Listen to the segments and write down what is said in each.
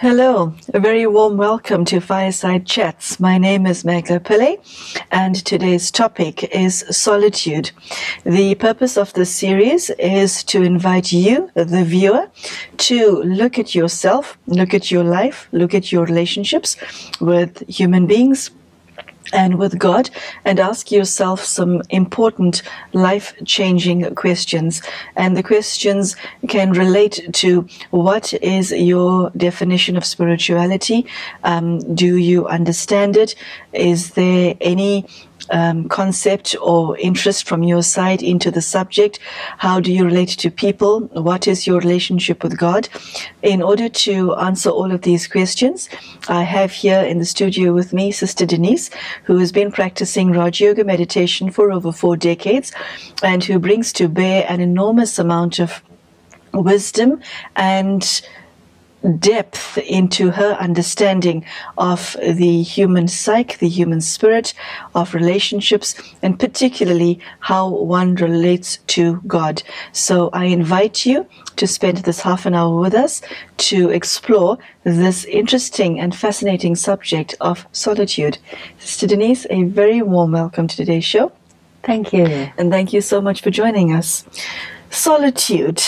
Hello, a very warm welcome to Fireside Chats. My name is Magela Pillai, and today's topic is solitude. The purpose of this series is to invite you, the viewer, to look at yourself, look at your life, look at your relationships with human beings and with God, and ask yourself some important life-changing questions. And the questions can relate to: what is your definition of spirituality? Do you understand it? Is there any concept or interest from your side into the subject? How do you relate to people? What is your relationship with God? In order to answer all of these questions, I have here in the studio with me Sister Denise, who has been practicing Rajyoga Meditation for over 4 decades and who brings to bear an enormous amount of wisdom and depth into her understanding of the human psyche, the human spirit, of relationships, and particularly how one relates to God. So I invite you to spend this half an hour with us to explore this interesting and fascinating subject of solitude. Sister Denise, a very warm welcome to today's show. Thank you. And thank you so much for joining us. Solitude.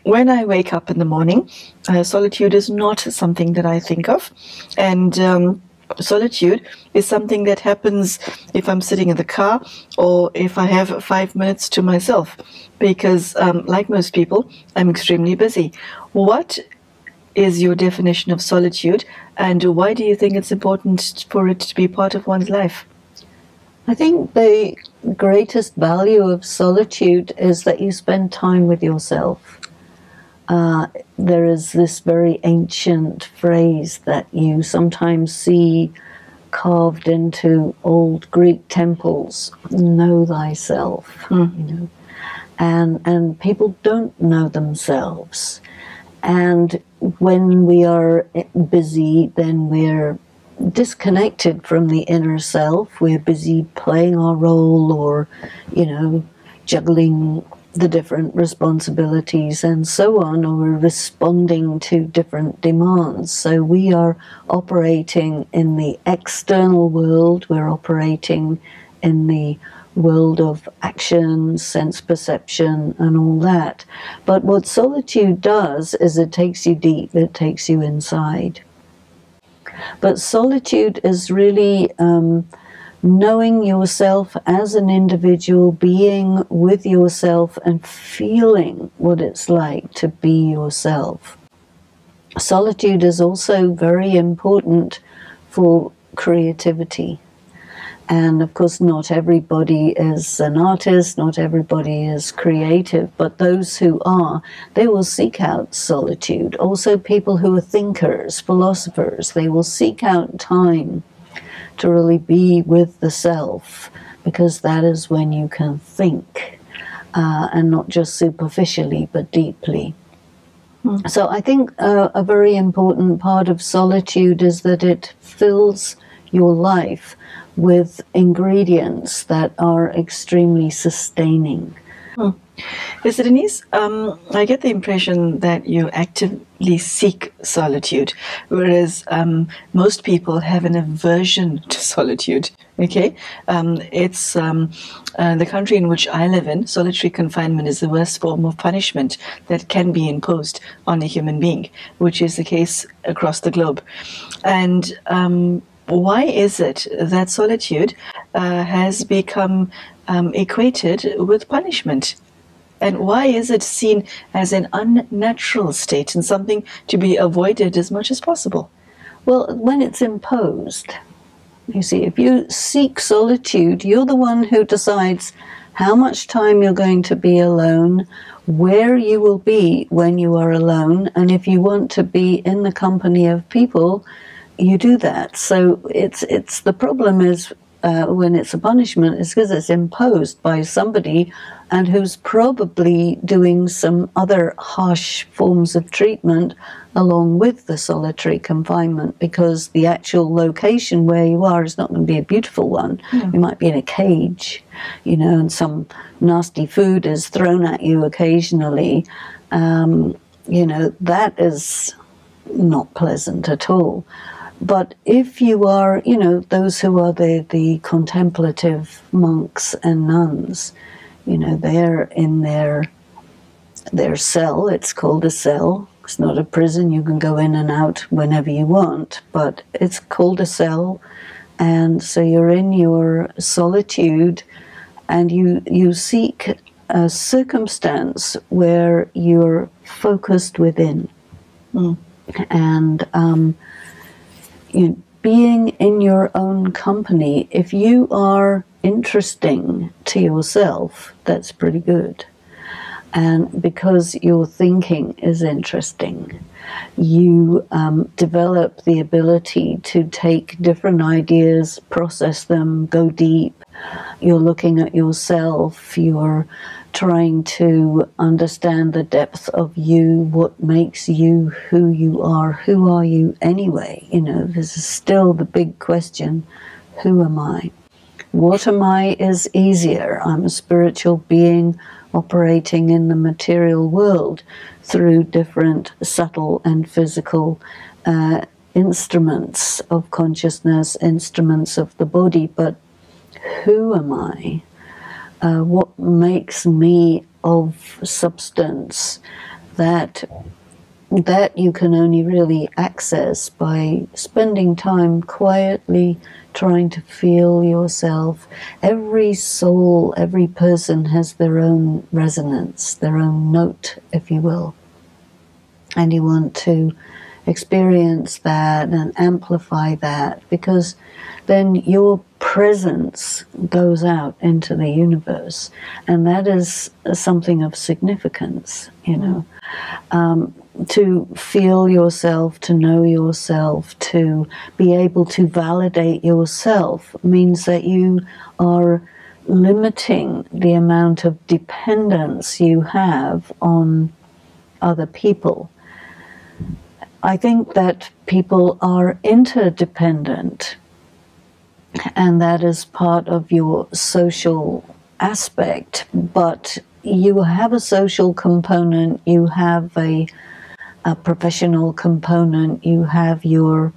When I wake up in the morning, solitude is not something that I think of. And solitude is something that happens if I'm sitting in the car or if I have 5 minutes to myself. Because like most people, I'm extremely busy. What is your definition of solitude, and why do you think it's important for it to be part of one's life? I think the greatest value of solitude is that you spend time with yourself. There is this very ancient phrase that you sometimes see carved into old Greek temples: know thyself. You know, and people don't know themselves. And when we are busy, then we're disconnected from the inner self. We're busy playing our role, or juggling the different responsibilities and so on, or we're responding to different demands. So we are operating in the external world, we're operating in the world of action, sense perception, and all that. But what solitude does is it takes you deep, it takes you inside. But solitude is really knowing yourself as an individual, being with yourself and feeling what it's like to be yourself. Solitude is also very important for creativity. And of course, not everybody is an artist, not everybody is creative, but those who are, they will seek out solitude. Also, people who are thinkers, philosophers, they will seek out time to really be with the self, because that is when you can think, and not just superficially, but deeply. So I think a very important part of solitude is that it fills your life with ingredients that are extremely sustaining. Sister Denise, I get the impression that you actively seek solitude, whereas most people have an aversion to solitude. Okay, it's the country in which I live in. Solitary confinement is the worst form of punishment that can be imposed on a human being, which is the case across the globe. And why is it that solitude has become equated with punishment? And why is it seen as an unnatural state and something to be avoided as much as possible? Well, when it's imposed, you see, if you seek solitude, you're the one who decides how much time you're going to be alone, where you will be when you are alone, and if you want to be in the company of people, you do that. So it's the problem is when it's a punishment, is because it's imposed by somebody and who's probably doing some other harsh forms of treatment along with the solitary confinement, because the actual location where you are is not going to be a beautiful one. You might be in a cage, and some nasty food is thrown at you occasionally. That is not pleasant at all. But if you are, those who are the contemplative monks and nuns, they're in their cell. It's called a cell. It's not a prison. You can go in and out whenever you want, but it's called a cell. And so you're in your solitude, and you seek a circumstance where you're focused within. And being in your own company, if you are interesting to yourself, that's pretty good. And because your thinking is interesting, you develop the ability to take different ideas, process them, go deep. You're looking at yourself, you're trying to understand the depth of you, what makes you who you are. Who are you anyway? This is still the big question. Who am I? What am I is easier. I'm a spiritual being operating in the material world through different subtle and physical instruments of consciousness, instruments of the body. But who am I? What makes me of substance that you can only really access by spending time quietly trying to feel yourself. Every soul, every person has their own resonance, their own note, if you will. And you want to experience that and amplify that, because then your presence goes out into the universe, and that is something of significance, to feel yourself, to know yourself, to be able to validate yourself means that you are limiting the amount of dependence you have on other people. I think that people are interdependent, and that is part of your social aspect, but you have a social component, you have a professional component, you have your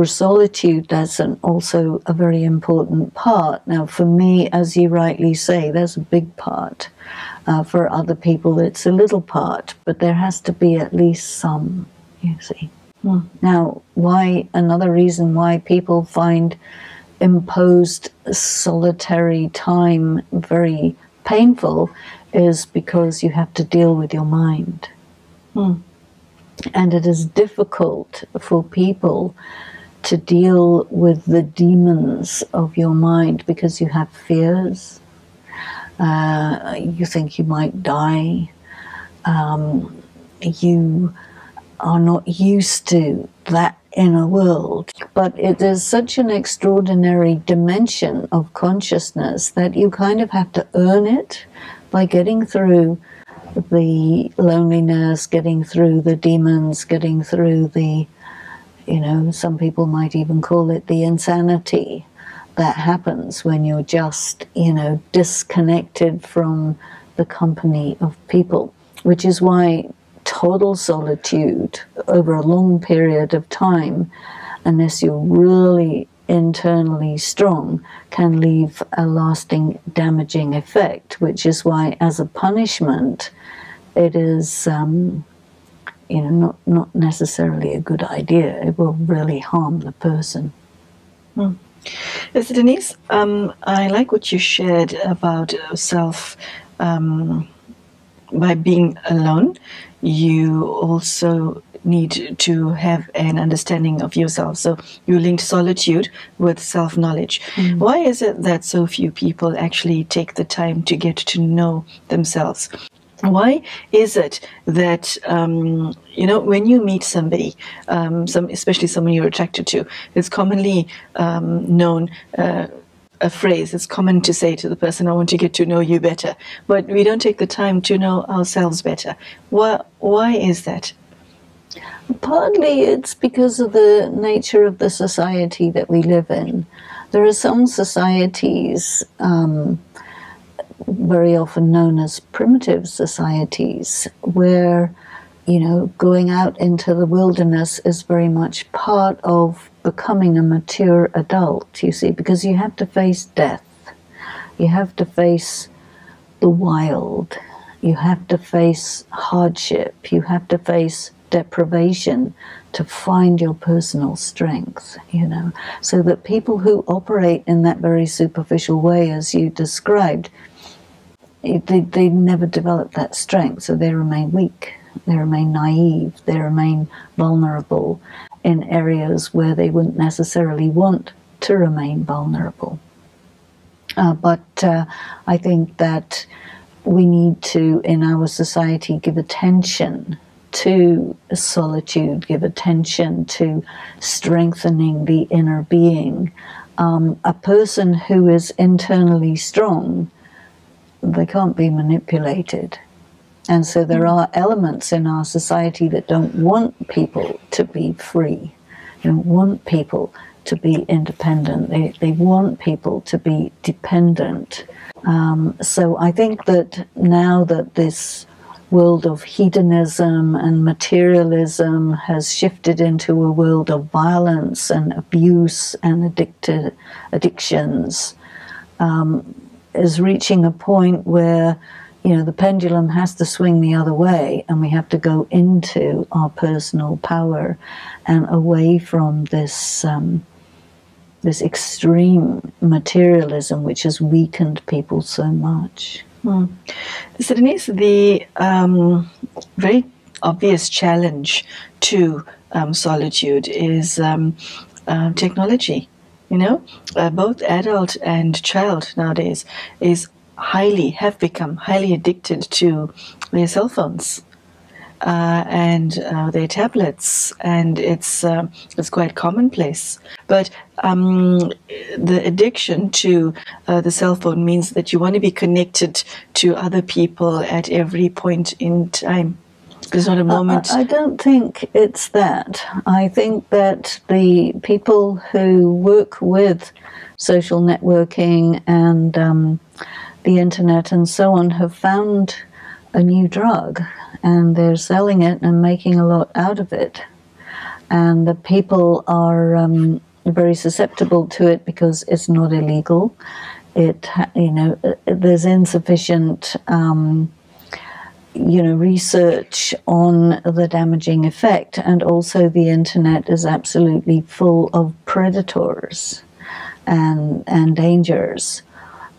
solitude. That's also a very important part. Now, for me, as you rightly say, there's a big part. For other people, it's a little part, but there has to be at least some, you see. Now, another reason why people find imposed solitary time very painful is because you have to deal with your mind. And it is difficult for people to deal with the demons of your mind because you have fears. You think you might die. You are not used to that inner world. But it is such an extraordinary dimension of consciousness that you kind of have to earn it by getting through the loneliness, getting through the demons, getting through the, some people might even call it the insanity that happens when you're just, disconnected from the company of people, which is why total solitude over a long period of time, unless you're really internally strong, can leave a lasting damaging effect, which is why as a punishment it is not necessarily a good idea. It will really harm the person. Yes, Denise, I like what you shared about self. By being alone, you also need to have an understanding of yourself. So you linked solitude with self-knowledge. Why is it that so few people actually take the time to get to know themselves? Why is it that, when you meet somebody, especially someone you're attracted to, it's commonly known, a phrase, it's common to say to the person, I want to get to know you better. But we don't take the time to know ourselves better. Why is that? Partly it's because of the nature of the society that we live in. There are some societies, very often known as primitive societies, where going out into the wilderness is very much part of becoming a mature adult, you see, because you have to face death. You have to face the wild. You have to face hardship. You have to face deprivation to find your personal strength, So that people who operate in that very superficial way, as you described, they never develop that strength, so they remain weak. They remain naive, they remain vulnerable in areas where they wouldn't necessarily want to remain vulnerable. But I think that we need to, in our society, give attention to solitude, give attention to strengthening the inner being. A person who is internally strong, they can't be manipulated. And so there are elements in our society that don't want people to be free, don't want people to be independent. They want people to be dependent. So I think that now that this world of hedonism and materialism has shifted into a world of violence and abuse and addictions, is reaching a point where the pendulum has to swing the other way, and we have to go into our personal power and away from this this extreme materialism which has weakened people so much. So Denise, the very obvious challenge to solitude is technology. Both adult and child nowadays have become highly addicted to their cell phones and their tablets, and it's quite commonplace. But the addiction to the cell phone means that you want to be connected to other people at every point in time. There's not a moment. I don't think it's that. I think that the people who work with social networking and the internet and so on have found a new drug, and they're selling it and making a lot out of it. And the people are very susceptible to it because it's not illegal. There's insufficient research on the damaging effect, and also the internet is absolutely full of predators and dangers.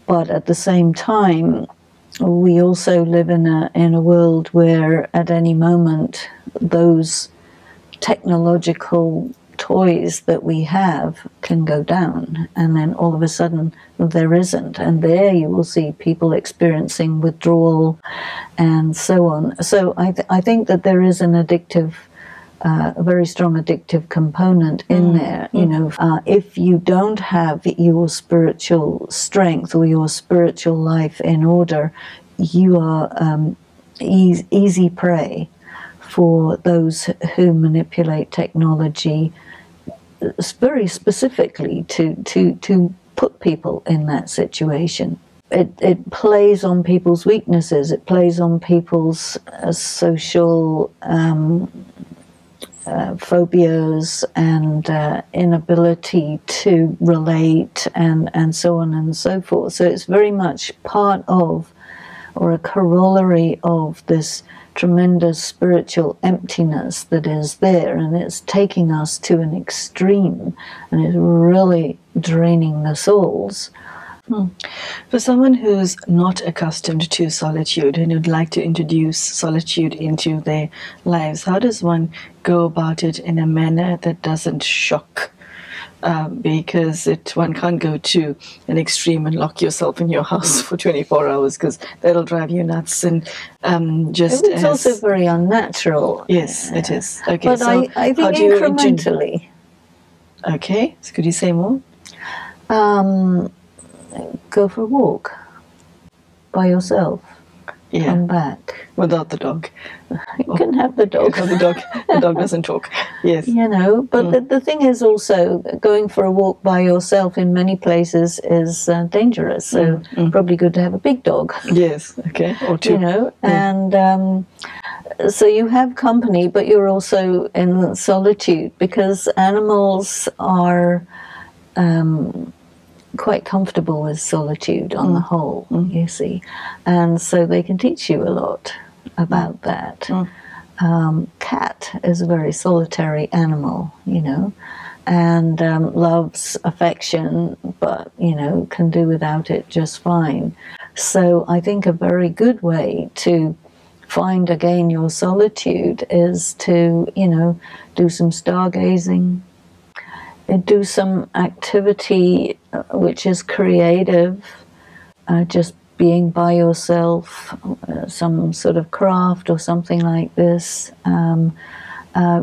But at the same time, we also live in a world where at any moment those technological toys that we have can go down, and then all of a sudden there isn't, and there you will see people experiencing withdrawal and so on. So I think that there is an addictive, a very strong addictive component in there. If you don't have your spiritual strength or your spiritual life in order, you are easy prey for those who manipulate technology very specifically to put people in that situation. It plays on people's weaknesses. It plays on people's social phobias and inability to relate and so on and so forth. So it's very much part of, or a corollary of, this tremendous spiritual emptiness that is there, and it's taking us to an extreme, and it's really draining the souls. For someone who's not accustomed to solitude and who'd like to introduce solitude into their lives, how does one go about it in a manner that doesn't shock? Because one can't go to an extreme and lock yourself in your house for 24 hours, because that'll drive you nuts. And it's also very unnatural. Yes, it is. Okay, but so I think incrementally. Okay, so could you say more? Go for a walk by yourself. come back. Without the dog. You can have the dog. The dog doesn't talk. Yes. You know, but the thing is also, going for a walk by yourself in many places is dangerous. So probably good to have a big dog. Yes, okay. Or two. You know, and so you have company, but you're also in solitude, because animals are quite comfortable with solitude on the whole, you see. And so they can teach you a lot about that. Cat is a very solitary animal, you know, and loves affection, but, you know, can do without it just fine. So I think a very good way to find again your solitude is to, you know, do some stargazing, do some activity which is creative, just being by yourself, some sort of craft or something like this,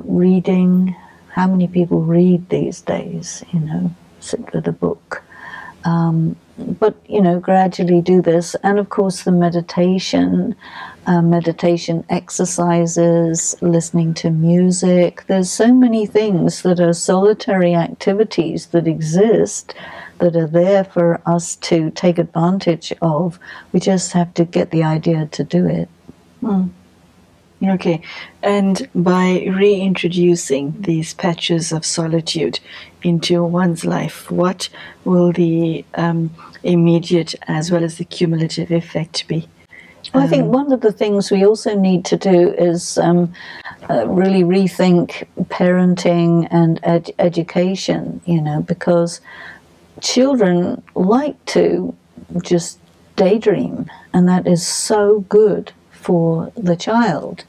reading. How many people read these days, you know, sit with a book? But, you know, gradually do this. And of course the meditation exercises, listening to music. There's so many things that are solitary activities that exist, that are there for us to take advantage of. We just have to get the idea to do it. Okay, and by reintroducing these patches of solitude into one's life, what will the immediate as well as the cumulative effect be? Well, I think one of the things we also need to do is really rethink parenting and education, you know, because children like to just daydream, and that is so good for the child.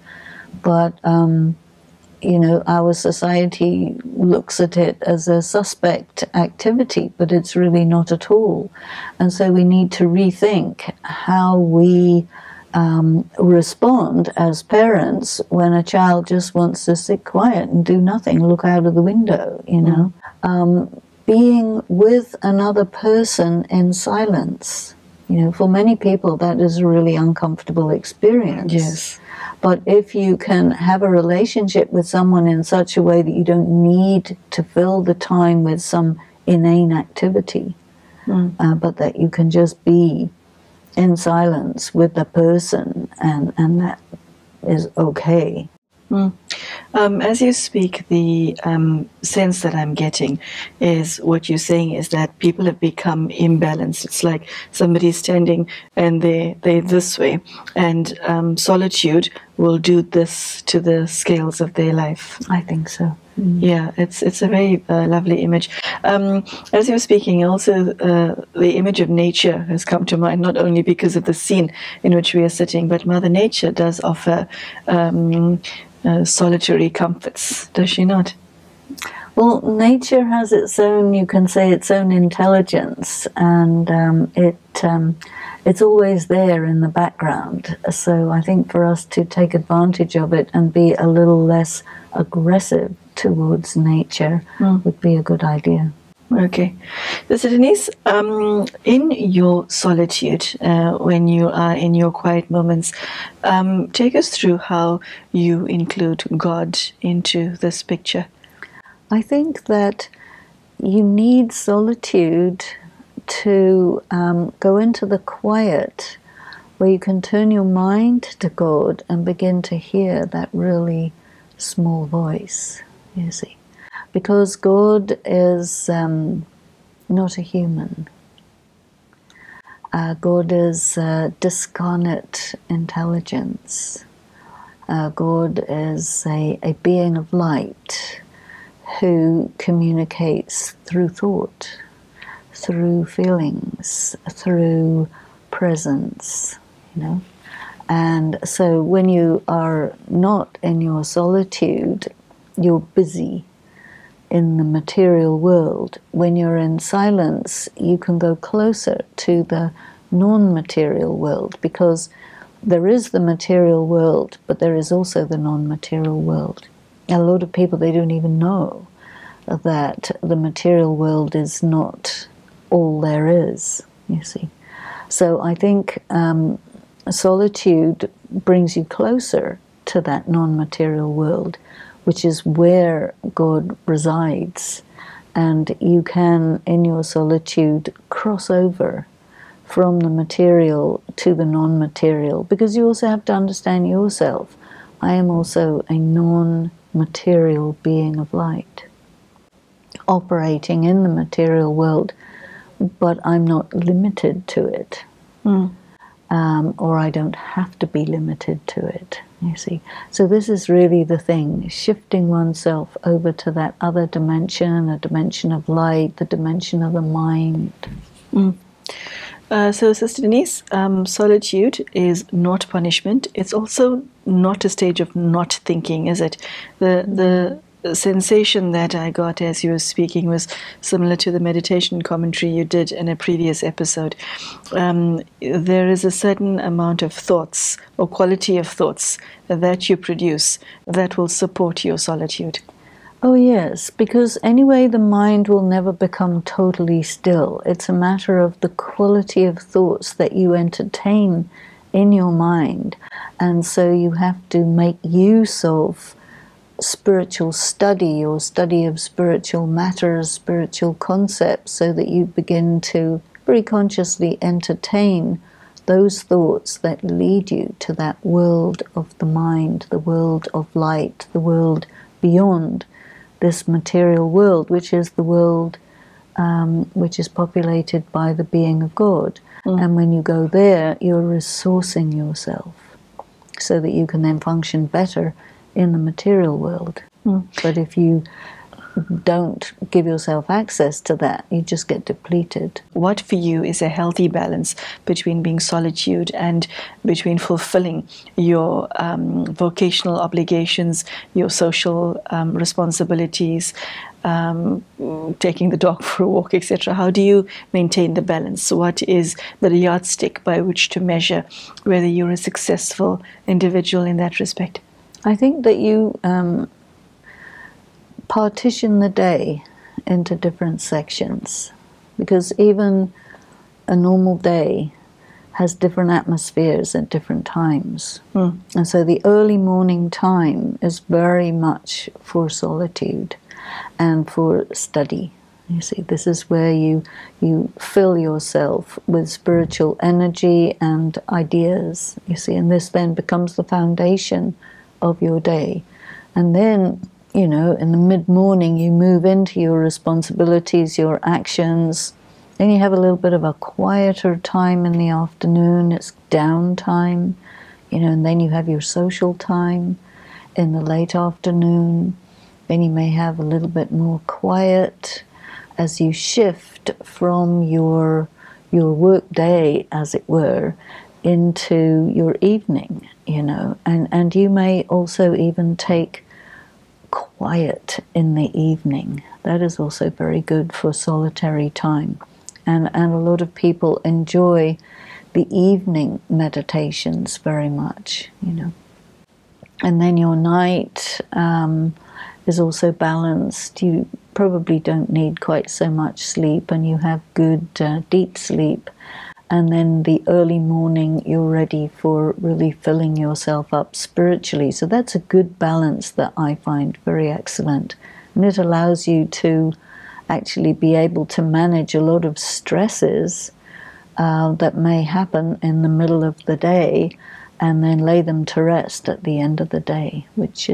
But, you know, our society looks at it as a suspect activity, but it's really not at all. And so we need to rethink how we respond as parents when a child just wants to sit quiet and do nothing, look out of the window, you know. Being with another person in silence. You know, for many people that is a really uncomfortable experience. Yes. But if you can have a relationship with someone in such a way that you don't need to fill the time with some inane activity, but that you can just be in silence with the person, and that is okay. As you speak, the sense that I'm getting is what you're saying is that people have become imbalanced. It's like somebody's standing and they're this way, and solitude will do this to the scales of their life. I think so. Yeah, it's a very lovely image. As you were speaking, also the image of nature has come to mind, not only because of the scene in which we are sitting, but Mother Nature does offer solitary comforts, does she not? Well, nature has its own, you can say, its own intelligence, and it's always there in the background. So I think for us to take advantage of it and be a little less aggressive towards nature would be a good idea. Okay. So Denise, in your solitude, when you are in your quiet moments, take us through how you include God into this picture. I think that you need solitude to go into the quiet, where you can turn your mind to God and begin to hear that really small voice, you see. Because God is not a human. God is discarnate intelligence. God is a being of light who communicates through thought, through feelings, through presence, you know. And so when you are not in your solitude, you're busy in the material world. When you're in silence, you can go closer to the non-material world, because there is the material world, but there is also the non-material world. A lot of people, they don't even know that the material world is not all there is, you see. So I think solitude brings you closer to that non-material world, which is where God resides. And you can, in your solitude, cross over from the material to the non-material, because you also have to understand yourself. I am also a non-material being of light, operating in the material world, but I'm not limited to it. Or I don't have to be limited to it, you see. So this is really the thing, shifting oneself over to that other dimension, a dimension of light, the dimension of the mind. So, Sister Denise, solitude is not punishment. It's also not a stage of not thinking, is it? The sensation that I got as you were speaking was similar to the meditation commentary you did in a previous episode. There is a certain amount of thoughts or quality of thoughts that you produce that will support your solitude. Oh yes, because anyway the mind will never become totally still. It's a matter of the quality of thoughts that you entertain in your mind. And so you have to make use of spiritual study or study of spiritual matters, spiritual concepts, so that you begin to very consciously entertain those thoughts that lead you to that world of the mind, the world of light, the world beyond this material world, which is the world which is populated by the being of God. And when you go there, you're resourcing yourself so that you can then function better in the material world. But if you don't give yourself access to that, you just get depleted. What for you is a healthy balance between being solitude and between fulfilling your vocational obligations, your social responsibilities, taking the dog for a walk, etc.? How do you maintain the balance? What is the yardstick by which to measure whether you're a successful individual in that respect? I think that you partition the day into different sections, because even a normal day has different atmospheres at different times. And so the early morning time is very much for solitude and for study. You see, this is where you fill yourself with spiritual energy and ideas, you see, and this then becomes the foundation of your day. And then, you know, in the mid-morning you move into your responsibilities, your actions. Then you have a little bit of a quieter time in the afternoon. It's downtime, you know, and then you have your social time in the late afternoon. Then you may have a little bit more quiet as you shift from your work day, as it were, into your evening, you know, and you may also even take quiet in the evening. That is also very good for solitary time. And a lot of people enjoy the evening meditations very much, you know. And then your night is also balanced. You probably don't need quite so much sleep, and you have good deep sleep. And then the early morning, you're ready for really filling yourself up spiritually. So that's a good balance that I find very excellent. And it allows you to actually be able to manage a lot of stresses that may happen in the middle of the day, and then lay them to rest at the end of the day, which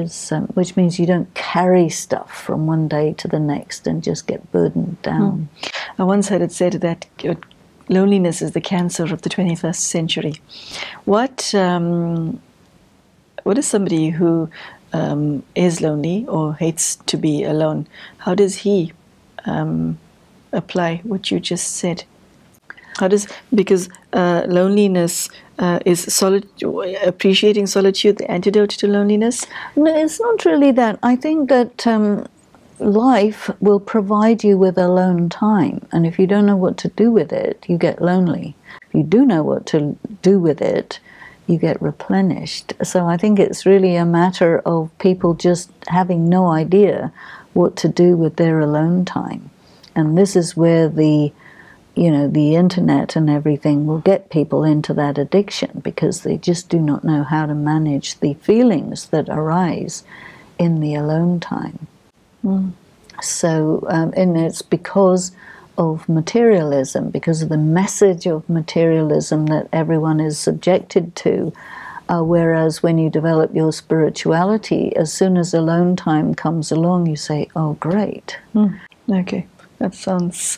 means you don't carry stuff from one day to the next and just get burdened down. I once heard it said that loneliness is the cancer of the 21st century. What is somebody who is lonely or hates to be alone? How does he apply what you just said? Because loneliness is appreciating solitude the antidote to loneliness? No, it's not really that. I think that life will provide you with alone time, and if you don't know what to do with it, you get lonely. If you do know what to do with it, you get replenished. So I think it's really a matter of people just having no idea what to do with their alone time. And this is where the you know, the internet and everything will get people into that addiction because they just do not know how to manage the feelings that arise in the alone time. So, and it's because of materialism, because of the message of materialism that everyone is subjected to. Whereas when you develop your spirituality, as soon as alone time comes along, you say, oh, great. Okay, that sounds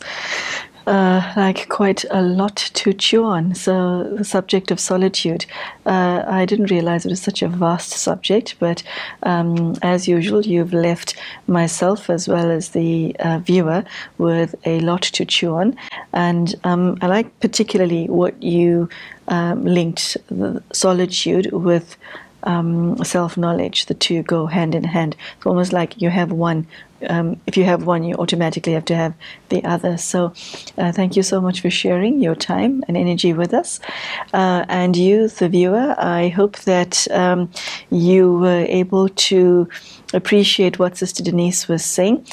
like quite a lot to chew on. So the subject of solitude, I didn't realize it was such a vast subject, but as usual, you've left myself as well as the viewer with a lot to chew on. And I like particularly what you linked the solitude with self-knowledge. The two go hand in hand. It's almost like you have one. If you have one, you automatically have to have the other. So thank you so much for sharing your time and energy with us. And you, the viewer, I hope that you were able to appreciate what Sister Denise was saying.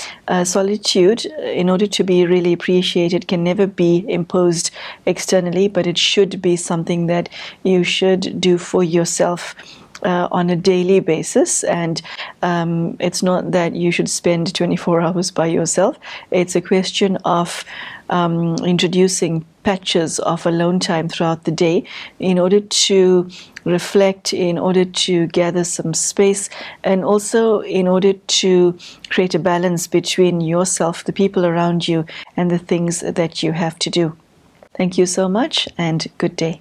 Solitude, in order to be really appreciated, can never be imposed externally, but it should be something that you should do for yourself on a daily basis. And it's not that you should spend 24 hours by yourself. It's a question of introducing patches of alone time throughout the day in order to reflect, in order to gather some space, and also in order to create a balance between yourself, the people around you, and the things that you have to do. Thank you so much, and good day.